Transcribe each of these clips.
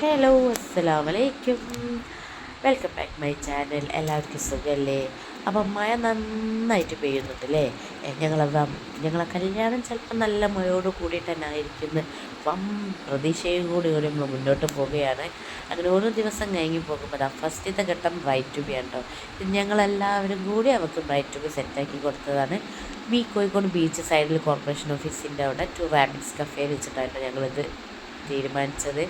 Hello, അസ്സലാമലൈക്കും. Welcome back my channel. എല്ലാവർക്കും സുഖമല്ലേ? അപ്പം മഴ നന്നായിട്ട് പെയ്യുന്നുണ്ട് അല്ലേ? ഞങ്ങളെ കല്യാണം ചിലപ്പോൾ നല്ല മഴയോട് കൂടിയിട്ട് തന്നെ ആയിരിക്കുന്നു. വം പ്രതീക്ഷയും കൂടി നമ്മൾ മുന്നോട്ട് പോവുകയാണ്. അങ്ങനെ ഓരോ ദിവസം കഴിഞ്ഞ് പോകുമ്പോൾ ഫസ്റ്റത്തെ ഘട്ടം ബ്രൈറ്റ് ടു ബി ഉണ്ടോ. ഞങ്ങളെല്ലാവരും കൂടി അവർക്ക് ബ്രൈറ്റ് ടു ബി സെറ്റാക്കി കൊടുത്തതാണ്. കോഴിക്കോട് ബീച്ച് സൈഡിൽ കോർപ്പറേഷൻ ഓഫീസിൻ്റെ അവിടെ ടു റാബിറ്റ്സ് കഫേയിൽ വെച്ചിട്ടായിരുന്നു ഞങ്ങളിത് തീരുമാനിച്ചത്.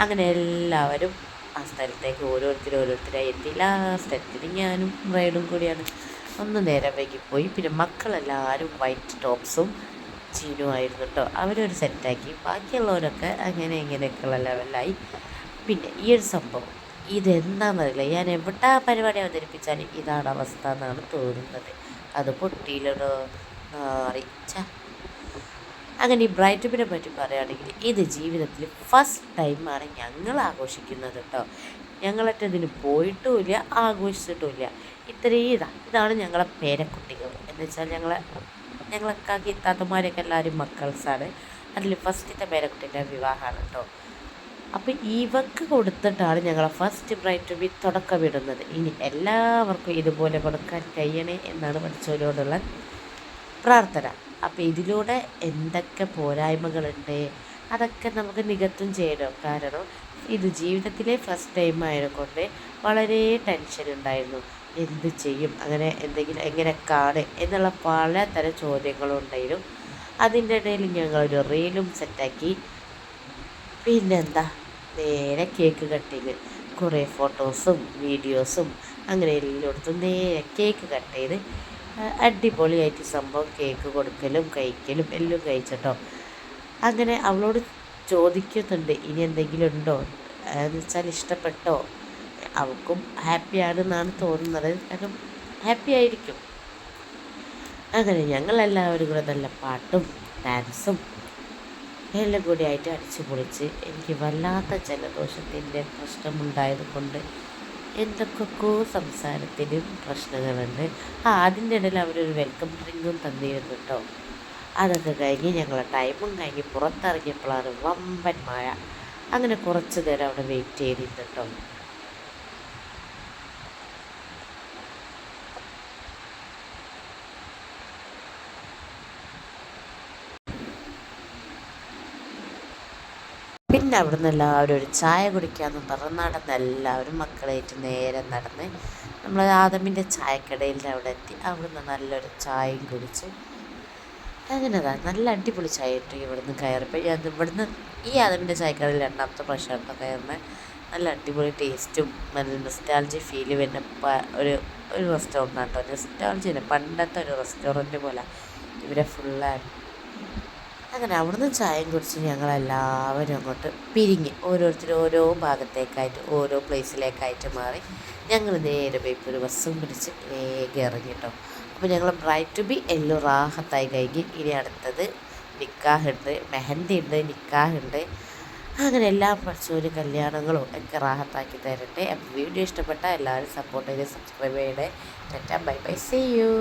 അങ്ങനെ എല്ലാവരും ആ സ്ഥലത്തേക്ക് ഓരോരുത്തരായി എത്തി. ലാസ്റ്റ് എത്തിയത് ഞാനും ബ്രൈഡും കൂടിയാണ്. ഒന്ന് നേരം വൈകിപ്പോയി. പിന്നെ മക്കളെല്ലാവരും വൈറ്റ് ടോപ്സും ചീനുമായിരുന്നു കേട്ടോ. അവരൊരു സെറ്റാക്കി. ബാക്കിയുള്ളവരൊക്കെ അങ്ങനെ ഇങ്ങനെയൊക്കെയുള്ള ലെവലായി. പിന്നെ ഈ ഒരു സംഭവം ഇതെന്താണെന്നറിയില്ല, ഞാൻ എവിടെ പരിപാടി അവതരിപ്പിച്ചാലും ഇതാണ് അവസ്ഥ എന്നാണ് തോന്നുന്നത്. അത് പൊട്ടിയിലോ നാറിച്ച. അങ്ങനെ ഈ ബ്രൈഡ് ടു ബിനെ പറ്റി പറയുകയാണെങ്കിൽ ഇത് ജീവിതത്തിൽ ഫസ്റ്റ് ടൈമാണ് ഞങ്ങൾ ആഘോഷിക്കുന്നത് കേട്ടോ. ഞങ്ങളറ്റതിന് പോയിട്ടുമില്ല, ആഘോഷിച്ചിട്ടുമില്ല. ഇതാണ് ഞങ്ങളെ പേരക്കുട്ടികൾ എന്ന് വെച്ചാൽ ഞങ്ങളൊക്കെ താത്തമാരൊക്കെ എല്ലാവരും മക്കൾസാണ്. അതിൽ ഫസ്റ്റത്തെ പേരക്കുട്ടീൻ്റെ വിവാഹമാണ് കേട്ടോ. അപ്പോൾ ഇവക്ക് കൊടുത്തിട്ടാണ് ഞങ്ങളെ ഫസ്റ്റ് ബ്രൈഡ് ടു ബി തുടക്കമിടുന്നത്. ഇനി എല്ലാവർക്കും ഇതുപോലെ കൊടുക്കാൻ കഴിയണേ എന്നാണ് പഠിച്ചവരോടുള്ള പ്രാർത്ഥന. അപ്പോൾ ഇതിലൂടെ എന്തൊക്കെ പോരായ്മകളുണ്ട് അതൊക്കെ നമുക്ക് നികത്തും ചെയ്യണം. കാരണം ഇത് ജീവിതത്തിലെ ഫസ്റ്റ് ടൈം ആയതുകൊണ്ട് വളരെ ടെൻഷൻ ഉണ്ടായിരുന്നു. എന്ത് ചെയ്യും, അങ്ങനെ എന്തെങ്കിലും എങ്ങനെയൊക്കെയാണ് എന്നുള്ള പലതരം ചോദ്യങ്ങളും ഉണ്ടായിരുന്നു. അതിൻ്റെ ഇടയിൽ ഞങ്ങളൊരു റീലും സെറ്റാക്കി. പിന്നെന്താ, നേരെ കേക്ക് കട്ടിങ്, കുറേ ഫോട്ടോസും വീഡിയോസും അങ്ങനെ എല്ലായിടത്തും നേരെ കേക്ക് കട്ട് ചെയ്ത് അടിപൊളിയായിട്ട് സംഭവം കേക്ക് കൊടുക്കലും കഴിക്കലും എല്ലാം കഴിച്ചിട്ടോ. അങ്ങനെ അവളോട് ചോദിക്കുന്നുണ്ട് ഇനി എന്തെങ്കിലും ഉണ്ടോ എന്ന് വെച്ചാൽ ഇഷ്ടപ്പെട്ടോ. അവൾക്കും ഹാപ്പിയാണെന്നാണ് തോന്നുന്നത്. കാരണം ഹാപ്പി ആയിരിക്കും. അങ്ങനെ ഞങ്ങളെല്ലാവരും കൂടെ നല്ല പാട്ടും ഡാൻസും എല്ലാം കൂടി ആയിട്ട് അടിച്ചു പൊളിച്ച്. എനിക്ക് വല്ലാത്ത ജലദോഷത്തിൻ്റെ പ്രശ്നമുണ്ടായത് കൊണ്ട് എന്തൊക്കെയോ സംസാരത്തിനും പ്രശ്നങ്ങളുണ്ട്. അതിൻ്റെ ഇടയിൽ അവരൊരു വെൽക്കം ഡ്രിങ്കും തന്നിരുന്നു കേട്ടോ. അതൊക്കെ കഴിഞ്ഞ് ഞങ്ങളെ ടൈമും കഴിഞ്ഞ് പുറത്തിറങ്ങിയപ്പോഴാണ് വമ്പൻ മഴ. അങ്ങനെ കുറച്ച് നേരം അവിടെ വെയിറ്റ് ചെയ്തിരുന്നു കേട്ടോ. പിന്നെ അവിടുന്ന് എല്ലാവരും ഒരു ചായ കുടിക്കാമെന്ന് പറഞ്ഞ് നടന്ന് എല്ലാവരും മക്കളായിട്ട് നേരെ നടന്ന് നമ്മൾ ആദമിൻ്റെ ചായക്കടയിൻ്റെ അവിടെ എത്തി. അവിടുന്ന് നല്ലൊരു ചായയും കുടിച്ച് അങ്ങനെ നല്ല അടിപൊളി ചായ കിട്ടും. ഇവിടുന്ന് കയറിപ്പോൾ ഇവിടുന്ന് ഈ ആദമിൻ്റെ ചായക്കടയിൽ രണ്ടാമത്തെ പ്രാവശ്യമായിട്ട് കയറുന്നത്. നല്ല അടിപൊളി ടേസ്റ്റും നല്ല നെസ്റ്റാൾജി ഫീൽ വരുന്ന ഒരു ഒരു റെസ്റ്റോറൻ്റ് കേട്ടോ. നെസ്റ്റാൾജിന് പണ്ടത്തെ ഒരു റെസ്റ്റോറൻറ്റ് പോലെ ഇവരെ ഫുള്ളാണ്. അങ്ങനെ അവിടുന്ന് ചായയും കുടിച്ച് ഞങ്ങളെല്ലാവരും അങ്ങോട്ട് പിരിഞ്ഞ് ഓരോരുത്തരും ഓരോ ഭാഗത്തേക്കായിട്ട് ഓരോ പ്ലേസിലേക്കായിട്ട് മാറി. ഞങ്ങൾ നേരെ പോയി ഒരു ബസ്സും പിടിച്ച് വേഗം ഇറങ്ങി കേട്ടോ. അപ്പോൾ ഞങ്ങൾ ബ്രൈഡ് ടു ബി എല്ലാം റാഹത്തായി കഴിഞ്ഞ് ഇനി അടുത്തത് നിക്കാഹുണ്ട്, മെഹന്തി ഉണ്ട്, നിക്കാഹുണ്ട്. അങ്ങനെ എല്ലാം പഠിച്ചൊരു കല്യാണങ്ങളും ഒക്കെ റാഹത്താക്കി തരട്ടെ. അപ്പോൾ വീഡിയോ ഇഷ്ടപ്പെട്ടാൽ എല്ലാവരും സപ്പോർട്ട് ചെയ്ത് സബ്സ്ക്രൈബ് ചെയ്യണേ. Bye bye, see U.